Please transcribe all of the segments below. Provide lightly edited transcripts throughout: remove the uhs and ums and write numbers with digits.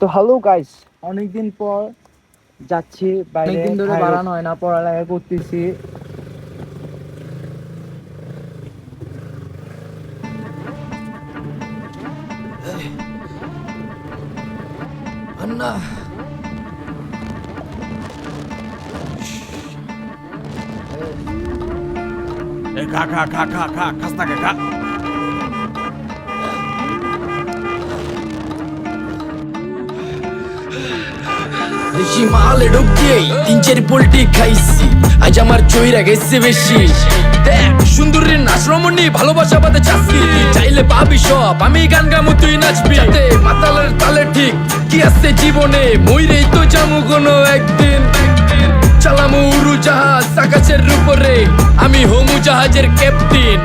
তো hello guys, অনেকদিন পর যাচ্ছি বাইরে। অনেকদিন ধরে বাড়ানো হয় না, পড়ালেখা করতেছি। Anna. Kasta kaka. হিমালয় ঢুকিয়েই 3-4 পোল্টি খাইছি, আজ আমার চইরা গেছে বেশি। দেখ সুন্দরীর নাচ রমণী, ভালোবাসা বাদে চাচ্ছি, চাইলে পাবি সব, আমি গান গামু তুই নাচবি। যাতে মাতালের তালে ঠিক কি আছে জীবনে, মইরেই তো যামু কোনো একদিন। চালামু উড়োজাহাজ আকাশের উপরে, আমি হোমু জাহাজের ক্যাপ্টেন।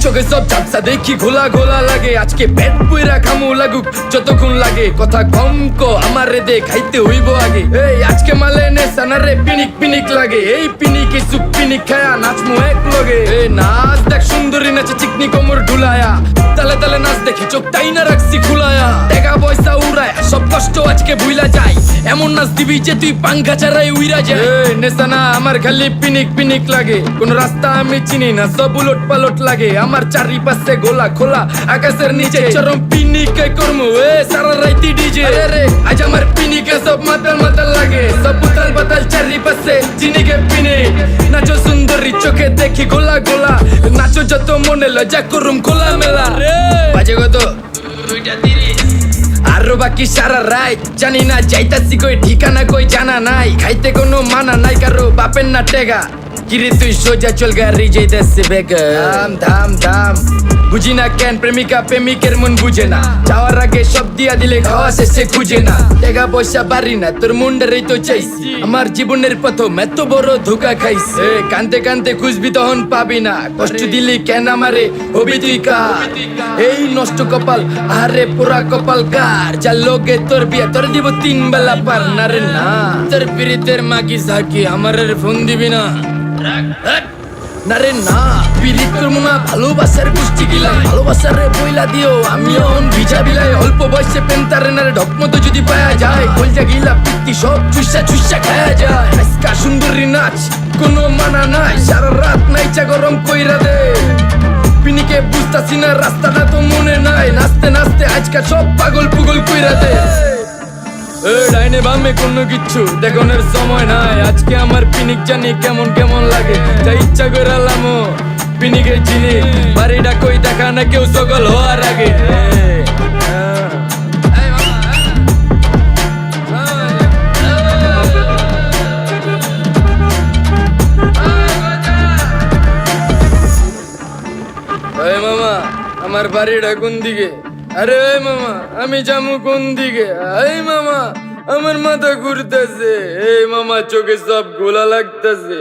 চোখে সব ঝাপসা দেখি ঘোলা ঘোলা লাগে, আজকে পেট পুইরা খামু লাগুক যতক্ষণ লাগে। কথা কম কো আমারে দে, খাইতে হইব আগে। এই আজকে মালে নে সানারে পিনিক পিনিক লাগে, এই পিনিকে সুপ পিনিক খায়া নাচমু এক লগে। এই নাচ দেখ সুন্দরী নাচে চিকনি কোমর ঢুলায়া, তালে তালে নাচ দেখি চোখ তাই না রাখছি খুলায়া। টাকা পয়সা উড়ায় সব কষ্ট আজকে ভুইলা যায়, এমন নাচ দিবি যে তুই পাঙ্খা ছাড়াই উইরা যায়। নেশানা আমার খালি পিনিক পিনিক লাগে, কোন রাস্তা আমি চিনি না, সব উলট পালট লাগে। আমার চারিপাশে গোলা খোলা আকাশের নিচে, চরম পিনিকে করমু সারা রাইতি ডিজে। রে আজ আমার পিনিকে সব মাতাল মাতাল লাগে, সব উতাল বাতাল চারিপাশে চিনিকে পিনিক। নাচো সুন্দরী চোখে দেখি গোলা গোলা, নাচো যত মনে লজ্জা করুম খোলা মেলা। বাজে কত আরো বাকি সারা রাত জানি না, যাইতাছি কই ঠিকানা কই জানা নাই। খাইতে কোনো মানা নাই কারো বাপের না টেগা, কিরে তুই সোজা চল গাড়ি যাইতাছে বেগা। ধাম ধাম ধাম বুঝি না কেন প্রেমিকা প্রেমিকের মন বুঝে না, যাওয়ার আগে সব দিয়া দিলে খাওয়া শেষে খুঁজে না। টাকা পয়সা বাড়ি না তোর মুন্ডারেই তো চাইছি, আমার জীবনের প্রথম এত বড় ধোকা খাইছে। কানতে কানতে খুঁজবি তখন পাবি না, কষ্ট দিলি কেন আমারে হবি তুই কার। এই নষ্ট কপাল আরে পুরা কপাল কার, যা লোকে তোর বিয়া তোর দিব 3 বেলা পার না রে না। তোর পিরিতের মাগি সাকি আমারে ফোন দিবি না না রে না। পিরিত করবো না ভালোবাসার গোষ্ঠী গিলাই, ভালোবাসারে বইলা দিও আমি অন ভিজা বিলাই। অল্প বয়সে প্রেম তারে নারে ঢক মতো যদি পায়া যায়, কলজা গিলা পিত্তি সব চুষা চুষা খায়া যায়। আজকা সুন্দরী নাচ কোনো মানা নাই, সারা রাত নাইচা গরম কইরা দে। পিনিকে বুঝতাছি না রাস্তাটা তো মনে নাই, নাচতে নাচতে আজকা সব পাগল পুগল কইরা দে। ডাইনে বামে কোনো কিচ্ছু দেখানোর সময় নাই, আজকে আমার পিনিক জানি কেমন কেমন লাগে। যা ইচ্ছা করে লামো পিনিকে চিনি, বাড়িটা কই দেখা না কেউ সকল হওয়ার আগে। মামা আমার বাড়িটা কোন দিকে? আরে মামা আমি যামু কোন দিকে? এই মামা আমার মাথা ঘুরতেছে, এই মামা চোখে সব গোলা লাগতেছে।